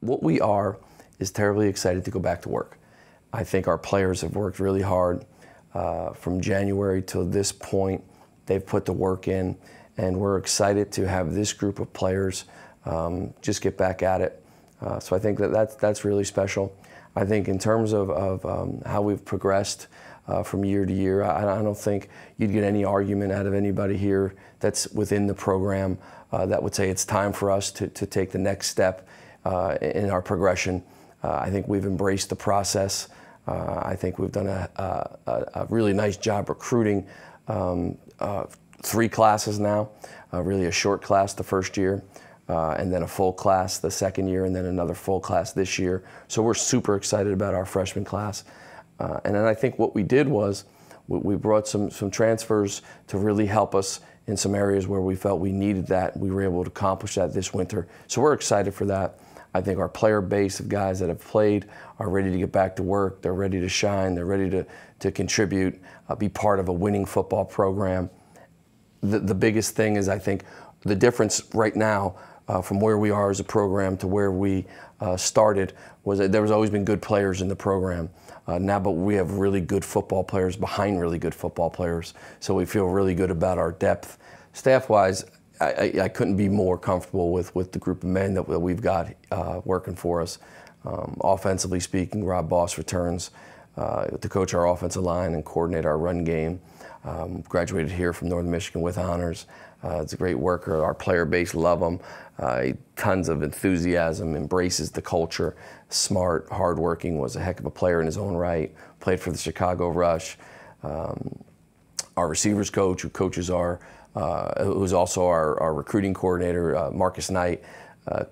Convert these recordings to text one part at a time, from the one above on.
what we are is terribly excited to go back to work. I think our players have worked really hard from January till this point. They've put the work in, and we're excited to have this group of players just get back at it. So I think that's really special. I think in terms of how we've progressed from year to year, I don't think you'd get any argument out of anybody here that's within the program that would say it's time for us to take the next step in our progression. I think we've embraced the process. I think we've done a really nice job recruiting 3 classes now, really a short class the first year, and then a full class the second year, and then another full class this year. So we're super excited about our freshman class. And then I think what we did was we brought some transfers to really help us in some areas where we felt we needed that. We were able to accomplish that this winter. So we're excited for that. I think our player base of guys that have played are ready to get back to work. They're ready to shine. They're ready to contribute, be part of a winning football program. The biggest thing is, I think, the difference right now from where we are as a program to where we started was that there was always been good players in the program. Now, but we have really good football players behind really good football players. So we feel really good about our depth. Staff-wise, I couldn't be more comfortable with the group of men that we've got working for us. Offensively speaking, Rob Boss returns to coach our offensive line and coordinate our run game. Graduated here from Northern Michigan with honors. It's a great worker. Our player base love him. Tons of enthusiasm, embraces the culture. Smart, hardworking, was a heck of a player in his own right. Played for the Chicago Rush. Our receivers coach, who coaches who's also our recruiting coordinator, Marcus Knight,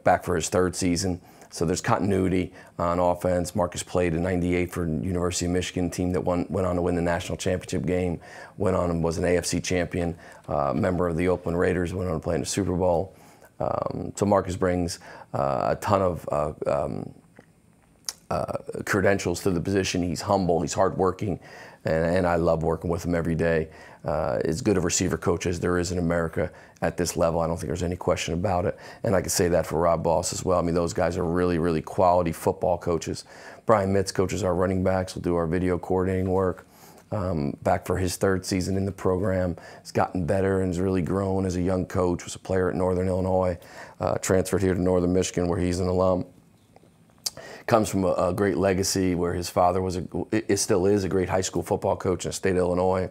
back for his 3rd season. So there's continuity on offense. Marcus played in '98 for University of Michigan, team that went on to win the national championship game, went on and was an AFC champion, member of the Oakland Raiders, went on to play in the Super Bowl. So Marcus brings a ton of credentials to the position. He's humble, he's hardworking, and I love working with him every day. As good a receiver coach as there is in America at this level. I don't think there's any question about it. And I can say that for Rob Boss as well. I mean, those guys are really, really quality football coaches. Brian Mitz coaches our running backs, will do our video coordinating work. Back for his 3rd season in the program. He's gotten better and has really grown as a young coach. Was a player at Northern Illinois, transferred here to Northern Michigan where he's an alum. Comes from a great legacy where his father still is a great high school football coach in the state of Illinois.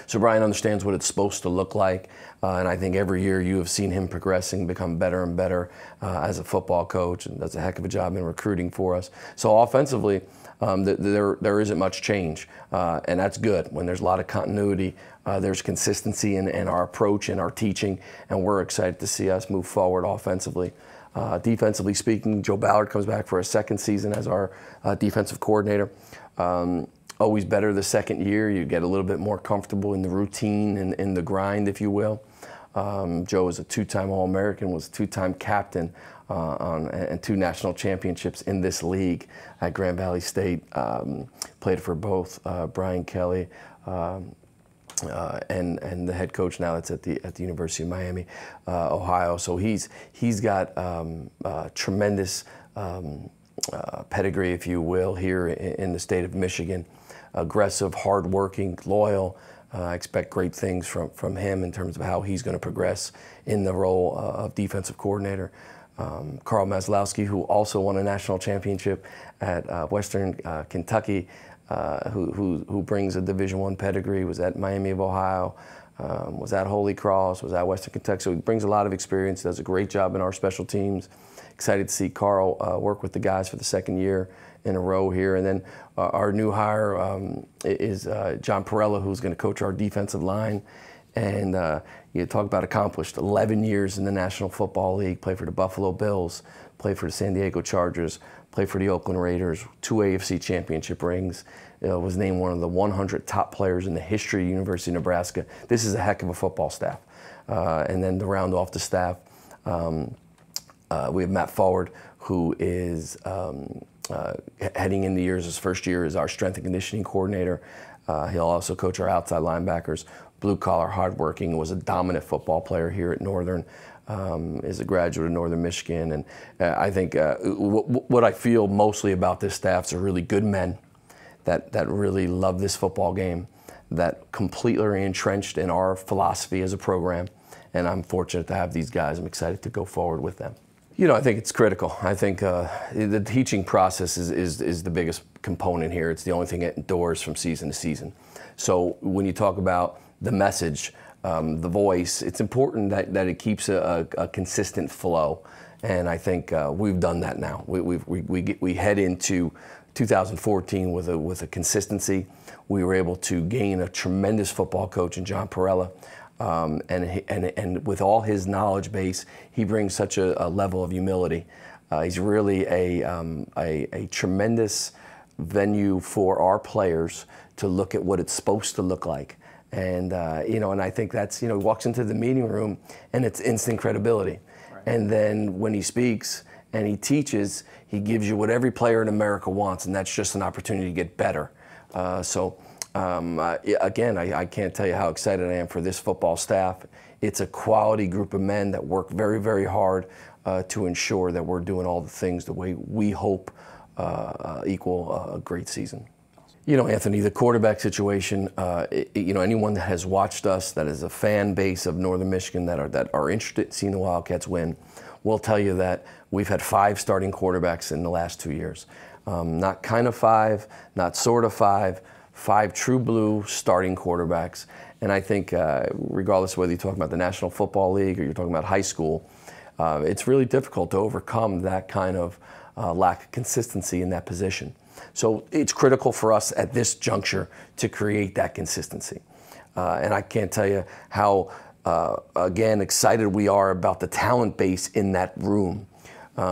So Brian understands what it's supposed to look like, and I think every year you have seen him progressing, become better and better as a football coach, and does a heck of a job in recruiting for us. So offensively, there isn't much change, and that's good. When there's a lot of continuity, there's consistency in our approach and our teaching, and we're excited to see us move forward offensively. Defensively speaking, Joe Ballard comes back for a 2nd season as our defensive coordinator. Always better the 2nd year. You get a little bit more comfortable in the routine and in the grind, if you will. Joe is a 2-time All-American, was a 2-time captain and 2 national championships in this league at Grand Valley State. Played for both Brian Kelly and the head coach now that's at the University of Miami, Ohio. So he's got tremendous pedigree, if you will, here in the state of Michigan. Aggressive, hardworking, loyal. I expect great things from him in terms of how he's going to progress in the role of defensive coordinator. Carl Maslowski, who also won a national championship at Western Kentucky, who brings a Division I pedigree, was at Miami of Ohio, was at Holy Cross, was at Western Kentucky. So he brings a lot of experience, does a great job in our special teams. Excited to see Carl work with the guys for the 2nd year in a row here. And then our new hire is John Perella, who's going to coach our defensive line. And you talk about accomplished, 11 years in the National Football League, played for the Buffalo Bills, played for the San Diego Chargers, played for the Oakland Raiders, 2 AFC championship rings, was named one of the 100 top players in the history of the University of Nebraska. This is a heck of a football staff. And then to round off the staff, we have Matt Forward, who is heading into his 1st year as our strength and conditioning coordinator. He'll also coach our outside linebackers. Blue collar, hardworking, was a dominant football player here at Northern. Is a graduate of Northern Michigan, and I think what I feel mostly about this staff is really good men that really love this football game, that completely are entrenched in our philosophy as a program, and I'm fortunate to have these guys. I'm excited to go forward with them. You know, I think it's critical. I think the teaching process is the biggest component here. It's the only thing that endures from season to season. So when you talk about the message, the voice, it's important that it keeps a consistent flow, and I think we've done that now. We head into 2014 with a consistency. We were able to gain a tremendous football coach in John Parella, and with all his knowledge base, he brings such a level of humility. He's really a tremendous venue for our players to look at what it's supposed to look like. And and I think that's, he walks into the meeting room and it's instant credibility. Right. And then when he speaks and he teaches, he gives you what every player in America wants, and that's just an opportunity to get better. Again, I can't tell you how excited I am for this football staff. It's a quality group of men that work very, very hard to ensure that we're doing all the things the way we hope equal a great season. Anthony, the quarterback situation, anyone that has watched us, that is a fan base of Northern Michigan that are interested in seeing the Wildcats win, will tell you that we've had 5 starting quarterbacks in the last 2 years. Not kind of 5, not sort of 5 true blue starting quarterbacks. And I think regardless of whether you're talking about the National Football League or you're talking about high school, it's really difficult to overcome that kind of lack of consistency in that position. So it's critical for us at this juncture to create that consistency. And I can't tell you how, again, excited we are about the talent base in that room.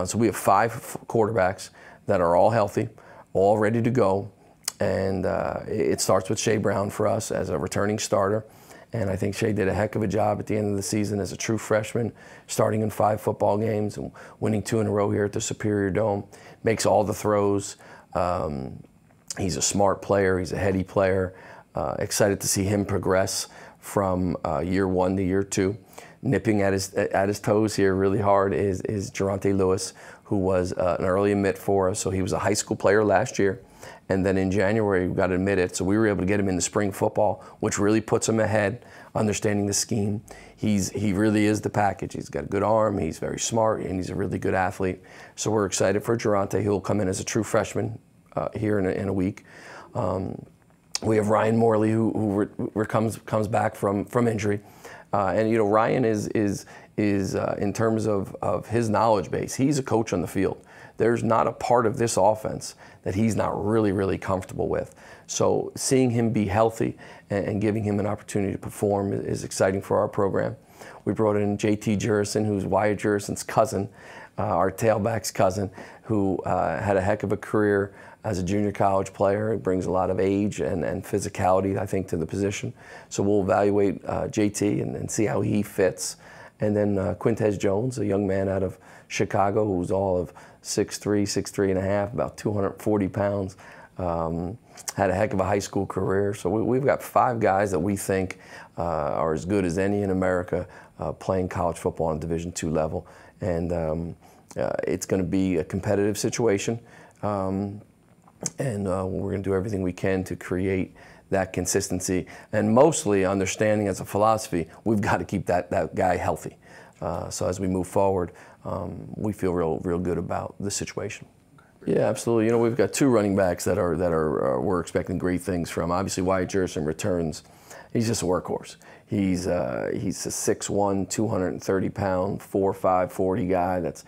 So we have 5 quarterbacks that are all healthy, all ready to go. And it starts with Shea Brown for us as a returning starter. And I think Shea did a heck of a job at the end of the season as a true freshman, starting in 5 football games and winning 2 in a row here at the Superior Dome. Makes all the throws. He's a smart player. He's a heady player. Excited to see him progress from year 1 to year 2. Nipping at his toes here really hard is Geronte Lewis, who was an early admit for us. So he was a high school player last year. And then in January, we got admitted. So we were able to get him into spring football, which really puts him ahead, understanding the scheme. He really is the package. He's got a good arm, he's very smart, and he's a really good athlete. So we're excited for Geronte. He'll come in as a true freshman here in a week. We have Ryan Morley, who comes back from injury. And Ryan is in terms of his knowledge base, he's a coach on the field. There's not a part of this offense that he's not really, really comfortable with. So seeing him be healthy and giving him an opportunity to perform is exciting for our program. We brought in JT Jurison, who's Wyatt Jurison's cousin, our tailback's cousin, who had a heck of a career as a junior college player. He brings a lot of age and physicality, I think, to the position. So we'll evaluate JT and see how he fits. And then Quintez Jones, a young man out of Chicago who's all of 6'3", 6'3.5", about 240 pounds. Had a heck of a high school career. So we've got 5 guys that we think are as good as any in America playing college football on Division II level. And it's going to be a competitive situation. And we're going to do everything we can to create that consistency. And mostly understanding as a philosophy, we've got to keep that guy healthy. So as we move forward, we feel real good about the situation. Yeah, absolutely. We've got 2 running backs that we're expecting great things from. Obviously, Wyatt Jurison returns. He's just a workhorse. He's a 6'1", 230-pound, 4'5", 40 guy that's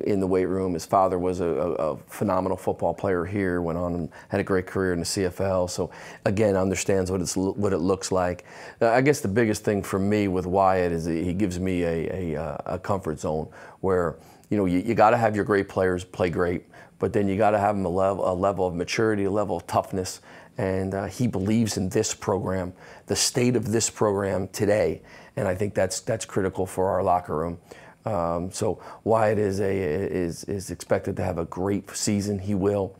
in the weight room. His father was a phenomenal football player here, went on and had a great career in the CFL. So again, understands what it looks like. I guess the biggest thing for me with Wyatt is he gives me a comfort zone where you got to have your great players play great, but then you got to have them a level of maturity, a level of toughness. And he believes in this program, the state of this program today, and I think that's critical for our locker room. So Wyatt is expected to have a great season. He will.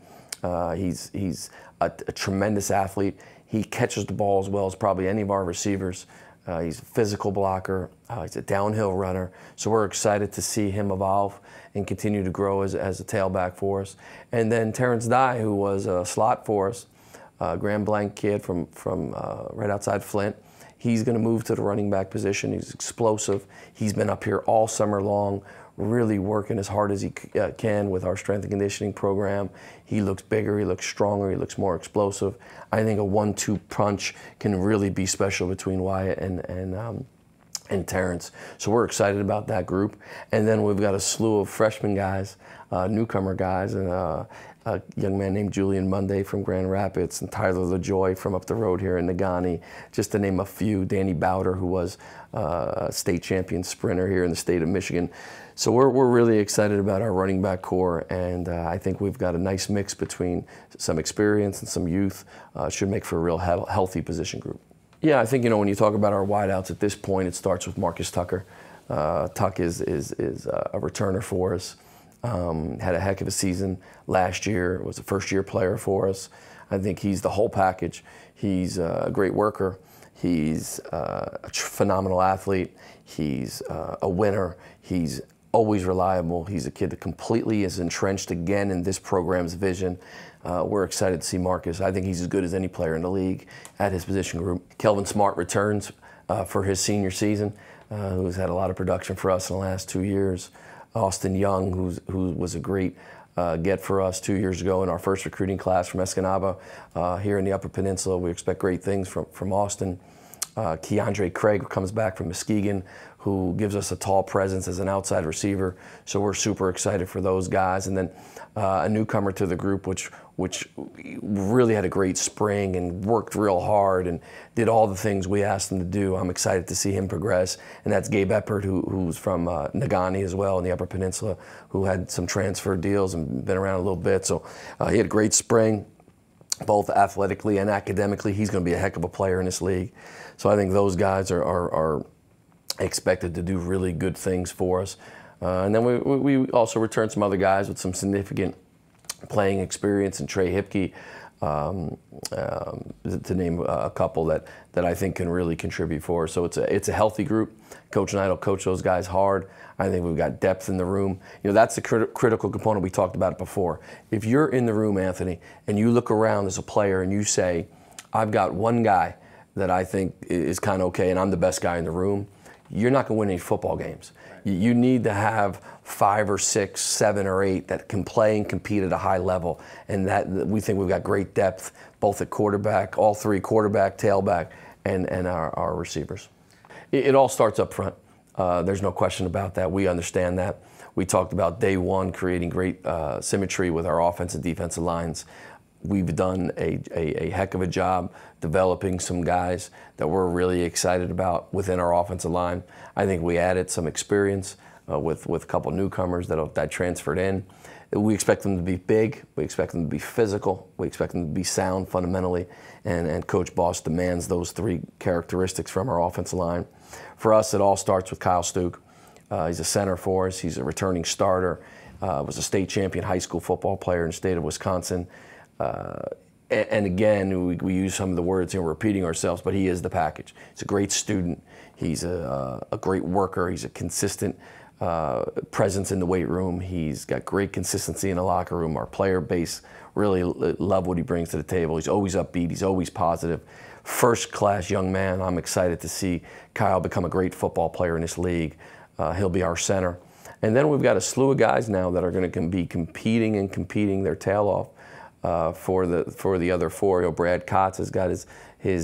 He's a tremendous athlete. He catches the ball as well as probably any of our receivers. He's a physical blocker. He's a downhill runner. So we're excited to see him evolve and continue to grow as a tailback for us. And then Terrence Dye, who was a slot for us, Grand Blanc kid from right outside Flint. He's going to move to the running back position. He's explosive. He's been up here all summer long, really working as hard as he can with our strength and conditioning program. He looks bigger, he looks stronger, he looks more explosive. I think a 1-2 punch can really be special between Wyatt and Terrence. So we're excited about that group. And then we've got a slew of freshman guys, newcomer guys, and a young man named Julian Monday from Grand Rapids, and Tyler LaJoy from up the road here in Negaunee, just to name a few. Danny Bowder, who was a state champion sprinter here in the state of Michigan. So we're really excited about our running back core, and I think we've got a nice mix between some experience and some youth. Should make for a real healthy position group. Yeah, I think, when you talk about our wideouts at this point, it starts with Marcus Tucker. Tuck is a returner for us. Had a heck of a season last year, was a first-year player for us. I think he's the whole package. He's a great worker. He's a phenomenal athlete. He's a winner. He's always reliable. He's a kid that completely is entrenched again in this program's vision. We're excited to see Marcus. I think he's as good as any player in the league at his position group. Kelvin Smart returns for his senior season, who's had a lot of production for us in the last 2 years. Austin Young, who was a great get for us 2 years ago in our first recruiting class from Escanaba here in the Upper Peninsula. We expect great things from Austin. Keandre Craig comes back from Muskegon, who gives us a tall presence as an outside receiver. So we're super excited for those guys. And then a newcomer to the group, which really had a great spring and worked real hard and did all the things we asked him to do. I'm excited to see him progress. And that's Gabe Eppert, who's from Negaunee as well in the Upper Peninsula, who had some transfer deals and been around a little bit. So he had a great spring, both athletically and academically. He's going to be a heck of a player in this league. So I think those guys are expected to do really good things for us. And then we also returned some other guys with some significant playing experience, and Trey Hipke, to name a couple that I think can really contribute for us. So it's a healthy group. Coach Knight will coach those guys hard. I think we've got depth in the room. That's the critical component. We talked about it before. If you're in the room, Anthony, and you look around as a player and you say, I've got one guy that I think is kind of okay and I'm the best guy in the room, you're not going to win any football games. You need to have 5 or 6, 7 or 8 that can play and compete at a high level. And that we think we've got great depth, both at quarterback, all three, quarterback, tailback, and our receivers. It all starts up front. There's no question about that. We understand that. We talked about day one creating great symmetry with our offensive and defensive lines. We've done a heck of a job developing some guys that we're really excited about within our offensive line. I think we added some experience with a couple newcomers that transferred in. We expect them to be big. We expect them to be physical. We expect them to be sound fundamentally. And Coach Boss demands those 3 characteristics from our offensive line. For us, it all starts with Kyle Stuke. He's a center for us. He's a returning starter. Was a state champion high school football player in the state of Wisconsin. And again, we use some of the words and we're repeating ourselves, but he is the package. He's a great student. He's a great worker. He's a consistent presence in the weight room. He's got great consistency in the locker room. Our player base really love what he brings to the table. He's always upbeat. He's always positive. First-class young man. I'm excited to see Kyle become a great football player in this league. He'll be our center. And then we've got a slew of guys now that are going to be competing their tail off for the other 4. Brad Kotz has got his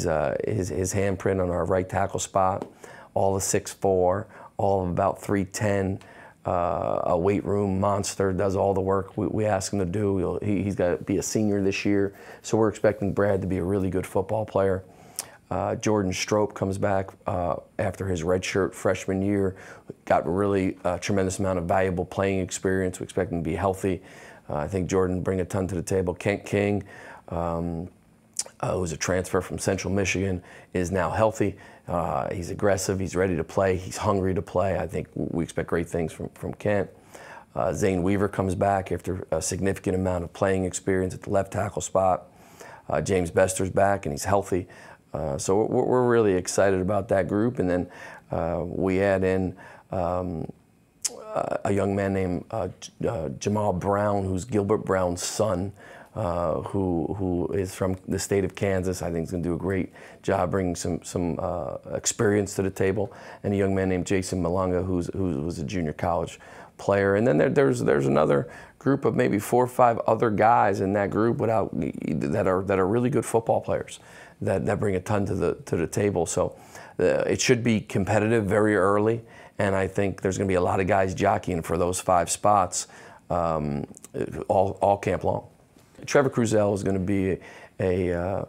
handprint on our right tackle spot. All of 6'4", all of about 310. A weight room monster, does all the work we ask him to do. He's got to be a senior this year, so we're expecting Brad to be a really good football player. Jordan Strope comes back after his redshirt freshman year. Got really a tremendous amount of valuable playing experience. We expect him to be healthy. I think Jordan bring a ton to the table. Kent King, who's a transfer from Central Michigan, is now healthy. He's aggressive. He's ready to play. He's hungry to play. I think we expect great things from Kent. Zane Weaver comes back after a significant amount of playing experience at the left tackle spot. James Bester's back and he's healthy. So we're really excited about that group. And then we add in a young man named Jamal Brown, who's Gilbert Brown's son, who is from the state of Kansas. I think he's going to do a great job bringing some experience to the table. And a young man named Jason Malunga, who's a junior college player. And then there's another group of maybe 4 or 5 other guys in that group that are really good football players that bring a ton to the table. So it should be competitive very early. And I think there's going to be a lot of guys jockeying for those 5 spots all camp long. Trevor Cruzell is going to be a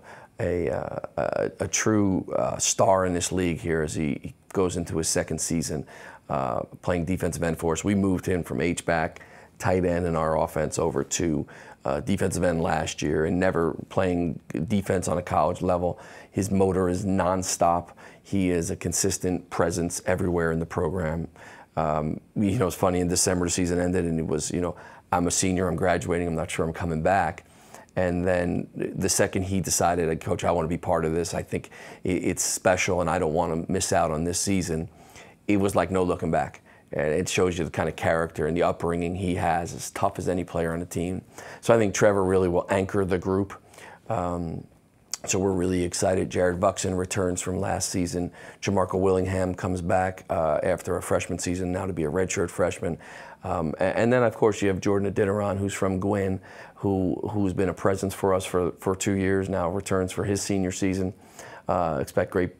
true star in this league here as he goes into his 2nd season playing defensive end for us. We moved him from H-back, tight end in our offense over to defensive end last year, and never playing defense on a college level. His motor is nonstop. He is a consistent presence everywhere in the program. It's funny, in December the season ended and it was, I'm a senior, I'm graduating, I'm not sure I'm coming back. And then the second he decided, Coach, I want to be part of this, I think it's special and I don't want to miss out on this season, it was like no looking back. And it shows you the kind of character and the upbringing he has, as tough as any player on the team. So I think Trevor really will anchor the group. So we're really excited. Jared Buxton returns from last season. Jamarco Willingham comes back after a freshman season, now to be a redshirt freshman. And then, of course, you have Jordan Adeniran, who's from Gwynn, who's been a presence for us for 2 years now, returns for his senior season. Expect great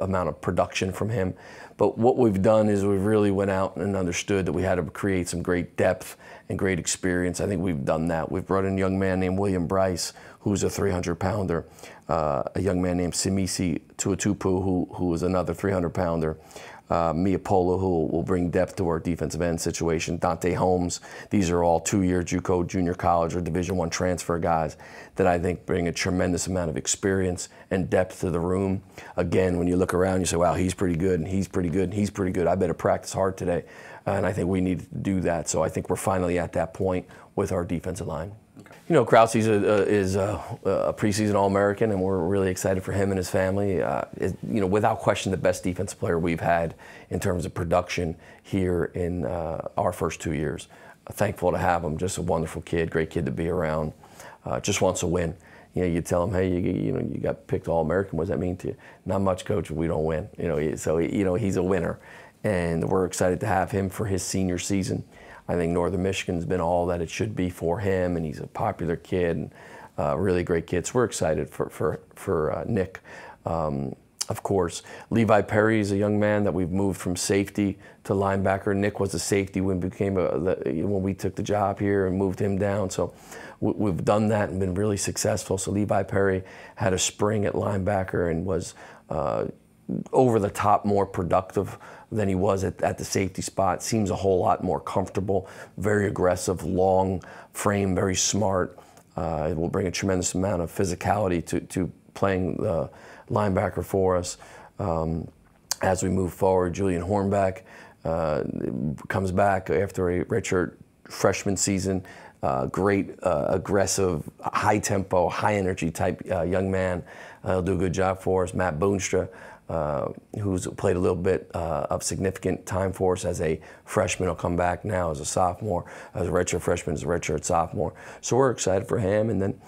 amount of production from him. But what we've done is we've really went out and understood that we had to create some great depth and great experience. I think we've done that. We've brought in a young man named William Bryce, who's a 300-pounder, a young man named Simisi Tuatupu, who is another 300-pounder, Mia Polo, who will bring depth to our defensive end situation, Dante Holmes. These are all 2-year JUCO, junior college, or Division I transfer guys that I think bring a tremendous amount of experience and depth to the room. Again, when you look around, you say, wow, he's pretty good, and he's pretty good, and he's pretty good. I better practice hard today. And I think we need to do that. So I think we're finally at that point with our defensive line. Krause is a preseason All-American, and we're really excited for him and his family. Without question, the best defensive player we've had in terms of production here in our first 2 years. Thankful to have him. Just a wonderful kid, great kid to be around. Just wants to win. You tell him, hey, you got picked All-American. What does that mean to you? Not much, Coach, if we don't win. So he's a winner, and we're excited to have him for his senior season. I think Northern Michigan's been all that it should be for him, and he's a popular kid, and really great kid. So we're excited for Nick. Of course, Levi Perry is a young man that we've moved from safety to linebacker. Nick was a safety when we took the job here and moved him down. So we've done that and been really successful. So Levi Perry had a spring at linebacker and was over the top more productive than he was at the safety spot. Seems a whole lot more comfortable, very aggressive, long frame, very smart. It will bring a tremendous amount of physicality to playing the linebacker for us. As we move forward, Julian Hornback comes back after a redshirt freshman season. Great, aggressive, high tempo, high energy type young man. He'll do a good job for us. Matt Boonstra, who's played a little bit of significant time for us as a freshman, will come back now as a sophomore, as a redshirt freshman, as a redshirt sophomore. So we're excited for him. And then,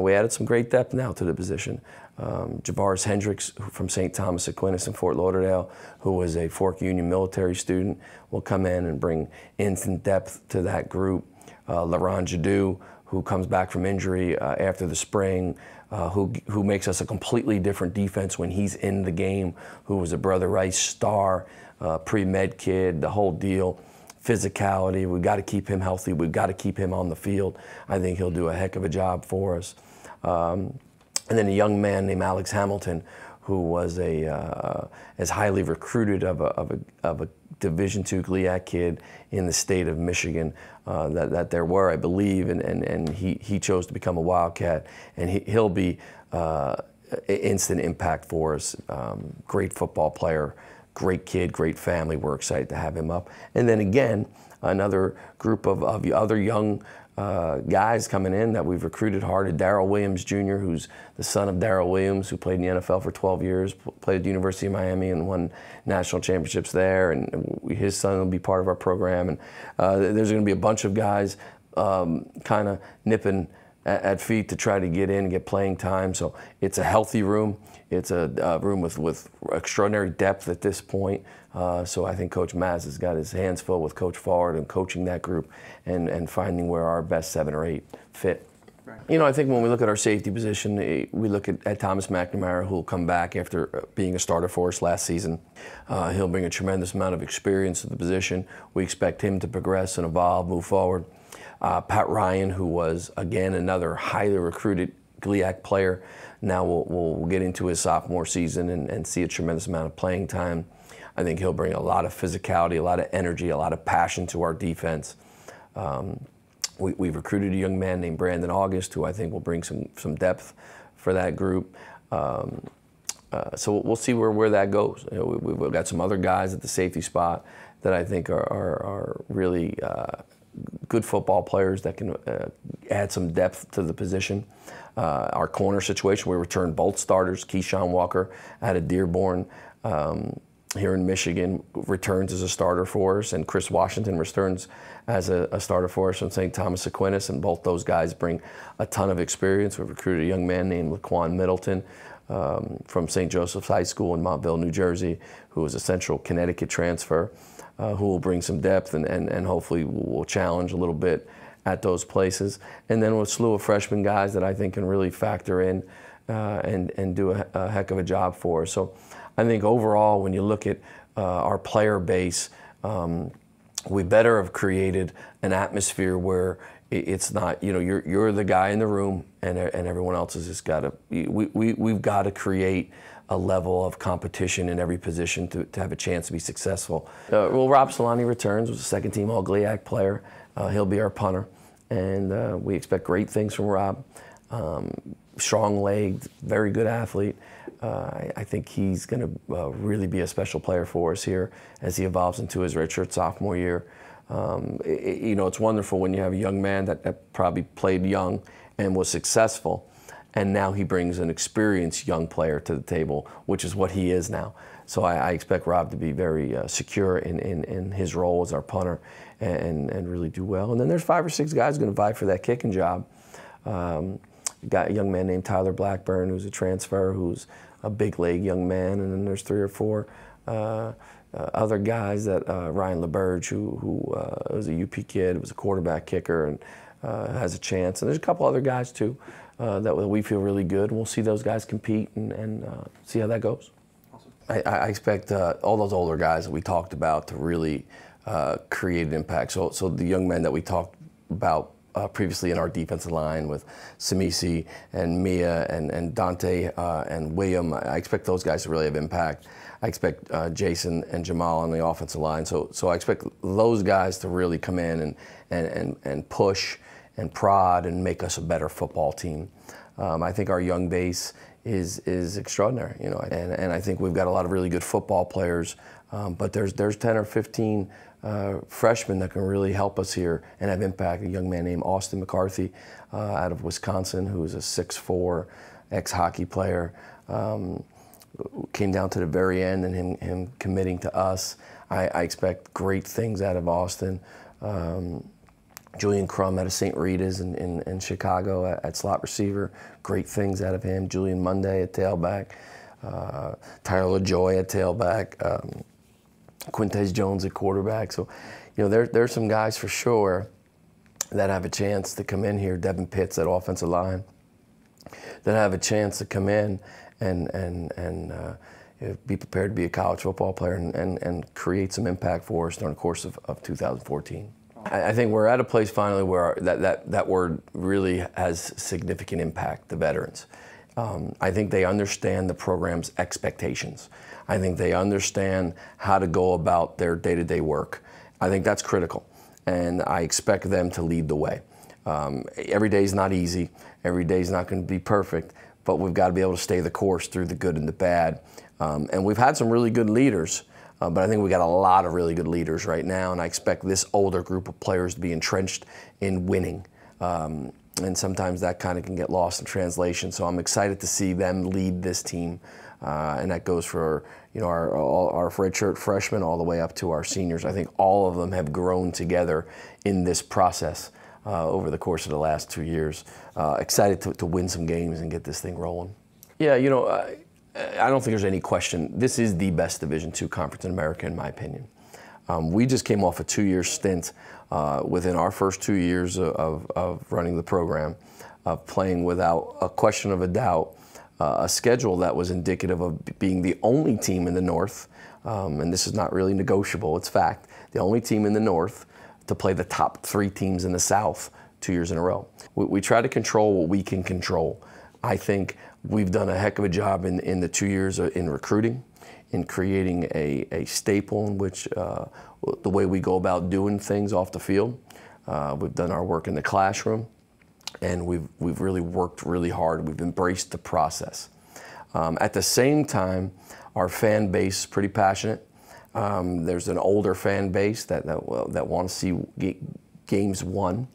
we added some great depth now to the position. Javaris Hendricks from St. Thomas Aquinas in Fort Lauderdale, who was a Fork Union military student, will come in and bring instant depth to that group. Laron Jadu, who comes back from injury after the spring, who makes us a completely different defense when he's in the game, who was a Brother Rice star, pre-med kid, the whole deal. Physicality, we've got to keep him healthy, we've got to keep him on the field. I think he'll do a heck of a job for us. And then a young man named Alex Hamilton, who was as highly recruited of a Division II GLIAC kid in the state of Michigan that there were, I believe, and he chose to become a Wildcat, and he'll be instant impact for us. Great football player, great kid, great family. We're excited to have him up. And then again, another group of other young guys coming in that we've recruited hard. Darrell Williams Jr., who's the son of Darrell Williams, who played in the NFL for 12 years, played at the University of Miami and won national championships there, and his son will be part of our program. And there's going to be a bunch of guys kind of nipping at feet to try to get in and get playing time. So it's a healthy room. It's a room with extraordinary depth at this point. So I think Coach Maz has got his hands full with Coach Ford and coaching that group and finding where our best 7 or 8 fit. Right. You know, I think when we look at our safety position, we look at Thomas McNamara, who will come back after being a starter for us last season. He'll bring a tremendous amount of experience to the position. We expect him to progress and evolve, move forward. Pat Ryan, who was, again, another highly recruited GLIAC player, now will get into his sophomore season and see a tremendous amount of playing time. I think he'll bring a lot of physicality, a lot of energy, a lot of passion to our defense. We've recruited a young man named Brandon August, who I think will bring some depth for that group. So we'll see where that goes. You know, we've got some other guys at the safety spot that I think are really good football players that can add some depth to the position. Our corner situation, we returned both starters. Keyshawn Walker out of Dearborn here in Michigan returns as a starter for us, and Chris Washington returns as a starter for us from St. Thomas Aquinas, and both those guys bring a ton of experience. We've recruited a young man named Laquan Middleton from St. Joseph's High School in Montville, New Jersey, who is a Central Connecticut transfer. Who will bring some depth and hopefully will challenge a little bit at those places. And then with a slew of freshman guys that I think can really factor in and do a heck of a job for us. So I think overall, when you look at our player base, we better have created an atmosphere where it's not, you know, you're the guy in the room and everyone else has just got to, we've got to create a level of competition in every position to have a chance to be successful. Well, Rob Solani returns, was a second-team All-GLIAC player. He'll be our punter, and we expect great things from Rob. Strong-legged, very good athlete. I think he's going to really be a special player for us here as he evolves into his redshirt sophomore year. You know, it's wonderful when you have a young man that probably played young and was successful, and now he brings an experienced young player to the table, which is what he is now. So I expect Rob to be very secure in his role as our punter and really do well. And then there's 5 or 6 guys going to vie for that kicking job. Got a young man named Tyler Blackburn, who's a transfer, who's a big leg young man. And then there's 3 or 4 other guys that Ryan LeBurge, who was a UP kid, was a quarterback kicker and has a chance. And there's a couple other guys too that we feel really good. We'll see those guys compete and see how that goes. Awesome. I expect all those older guys that we talked about to really create an impact. So the young men that we talked about previously in our defensive line with Samisi and Mia and Dante and William, I expect those guys to really have impact. I expect Jason and Jamal on the offensive line. So I expect those guys to really come in and push and prod and make us a better football team. I think our young base is extraordinary, you know, and I think we've got a lot of really good football players, but there's 10 or 15 freshmen that can really help us here and have impact. A young man named Austin McCarthy out of Wisconsin, who is a 6'4" ex-hockey player, came down to the very end and him committing to us. I expect great things out of Austin. Julian Crum out of St. Rita's in Chicago at slot receiver, great things out of him. Julian Monday at tailback, Tyler LaJoy at tailback, Quintez Jones at quarterback. So, you know, there's some guys for sure that have a chance to come in here. Devin Pitts at offensive line, that have a chance to come in and be prepared to be a college football player and create some impact for us during the course of 2014. I think we're at a place finally where that word really has significant impact, the veterans. I think they understand the program's expectations. I think they understand how to go about their day-to-day work. I think that's critical, and I expect them to lead the way. Every day is not easy. Every day is not going to be perfect, but we've got to be able to stay the course through the good and the bad. And we've had some really good leaders, but I think we got a lot of really good leaders right now, and I expect this older group of players to be entrenched in winning. And sometimes that kind of can get lost in translation. So I'm excited to see them lead this team, and that goes for our redshirt freshmen all the way up to our seniors. I think all of them have grown together in this process over the course of the last 2 years. Excited to win some games and get this thing rolling. Yeah, I don't think there's any question. This is the best Division II conference in America, in my opinion. We just came off a 2-year stint within our first 2 years of running the program, of playing without a question of a doubt a schedule that was indicative of being the only team in the North, and this is not really negotiable, it's fact, the only team in the North to play the top 3 teams in the South 2 years in a row. We try to control what we can control. I think we've done a heck of a job in the 2 years in recruiting, in creating a staple in which the way we go about doing things off the field. We've done our work in the classroom, and we've really worked really hard. We've embraced the process. At the same time, our fan base is pretty passionate. There's an older fan base that want to see games won.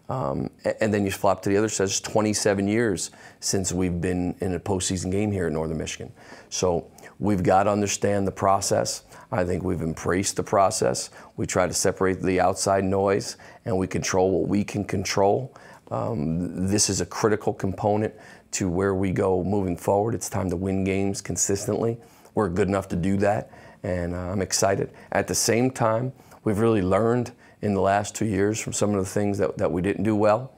And then you flop to the other side. It's 27 years since we've been in a postseason game here at Northern Michigan. So we've got to understand the process. I think we've embraced the process. We try to separate the outside noise, and we control what we can control. This is a critical component to where we go moving forward. It's time to win games consistently. We're good enough to do that, and I'm excited. At the same time, we've really learned in the last 2 years from some of the things that we didn't do well,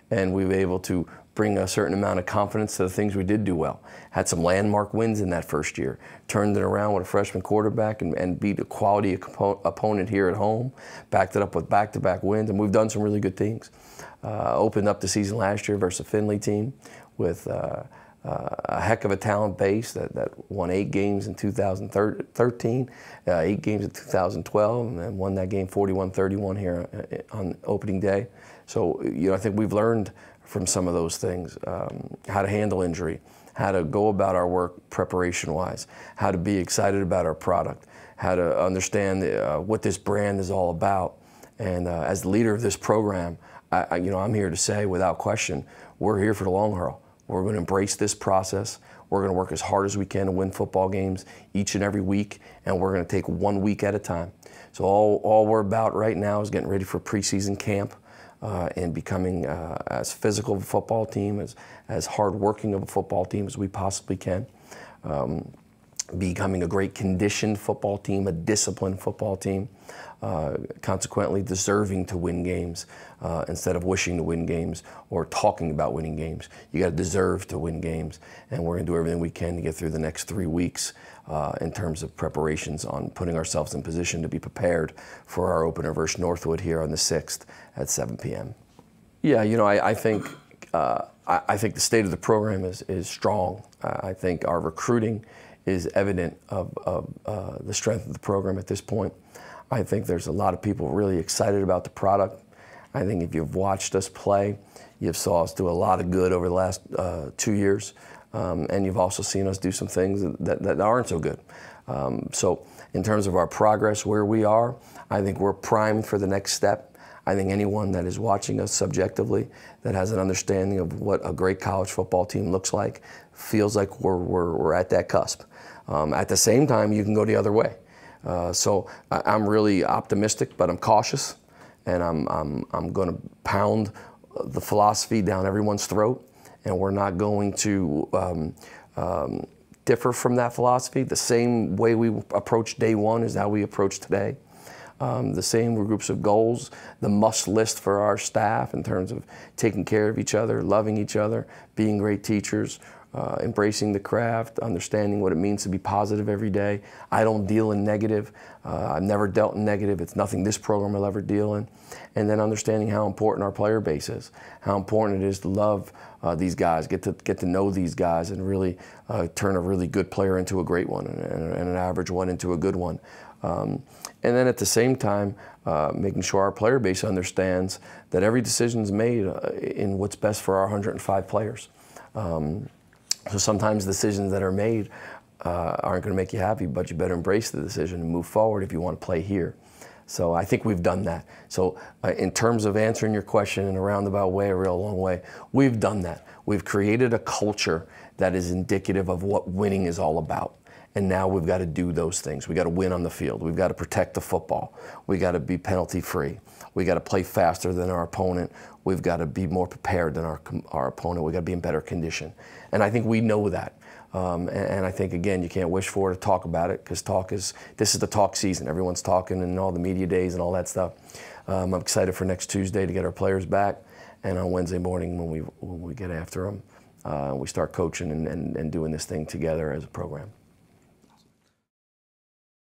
and we were able to bring a certain amount of confidence to the things we did do well. Had some landmark wins in that first year, turned it around with a freshman quarterback and beat a quality opponent here at home, backed it up with back-to-back wins, and we've done some really good things. Opened up the season last year versus a Findlay team with a heck of a talent base that won 8 games in 2013, 8 games in 2012, and then won that game 41-31 here on opening day. So, I think we've learned from some of those things, how to handle injury, how to go about our work preparation-wise, how to be excited about our product, how to understand what this brand is all about. And as the leader of this program, I'm here to say without question, we're here for the long haul. We're going to embrace this process. We're going to work as hard as we can to win football games each and every week, and we're going to take 1 week at a time. So all we're about right now is getting ready for preseason camp and becoming as physical of a football team, as hard-working of a football team as we possibly can. Becoming a great conditioned football team, a disciplined football team, consequently deserving to win games instead of wishing to win games or talking about winning games. You got to deserve to win games, and we're going to do everything we can to get through the next 3 weeks in terms of preparations on putting ourselves in position to be prepared for our opener versus Northwood here on the 6th at 7 p.m. Yeah, I think the state of the program is strong. I think our recruiting is evident of the strength of the program at this point. I think there's a lot of people really excited about the product. I think if you've watched us play, you've saw us do a lot of good over the last 2 years, and you've also seen us do some things that aren't so good. So in terms of our progress, where we are, I think we're primed for the next step. I think anyone that is watching us subjectively, that has an understanding of what a great college football team looks like, feels like we're at that cusp. At the same time, you can go the other way. So I'm really optimistic, but I'm cautious, and I'm going to pound the philosophy down everyone's throat, and we're not going to differ from that philosophy. The same way we approached day one is how we approach today. The same groups of goals, the must list for our staff in terms of taking care of each other, loving each other, being great teachers, embracing the craft, understanding what it means to be positive every day. I don't deal in negative. I've never dealt in negative. It's nothing this program will ever deal in. And then understanding how important our player base is, how important it is to love these guys, get to know these guys, and really turn a really good player into a great one, and an average one into a good one. And then at the same time, making sure our player base understands that every decision is made in what's best for our 105 players. So sometimes decisions that are made aren't going to make you happy, but you better embrace the decision and move forward if you want to play here. So I think we've done that. So in terms of answering your question in a roundabout way, a real long way, we've done that. We've created a culture that is indicative of what winning is all about. And now we've got to do those things. We've got to win on the field. We've got to protect the football. We've got to be penalty free. We've got to play faster than our opponent. We've got to be more prepared than our opponent. We've got to be in better condition. And I think we know that. And I think, again, you can't wish for it to talk about it, because this is the talk season. Everyone's talking and all the media days and all that stuff. I'm excited for next Tuesday to get our players back, and on Wednesday morning when we get after them, we start coaching and doing this thing together as a program.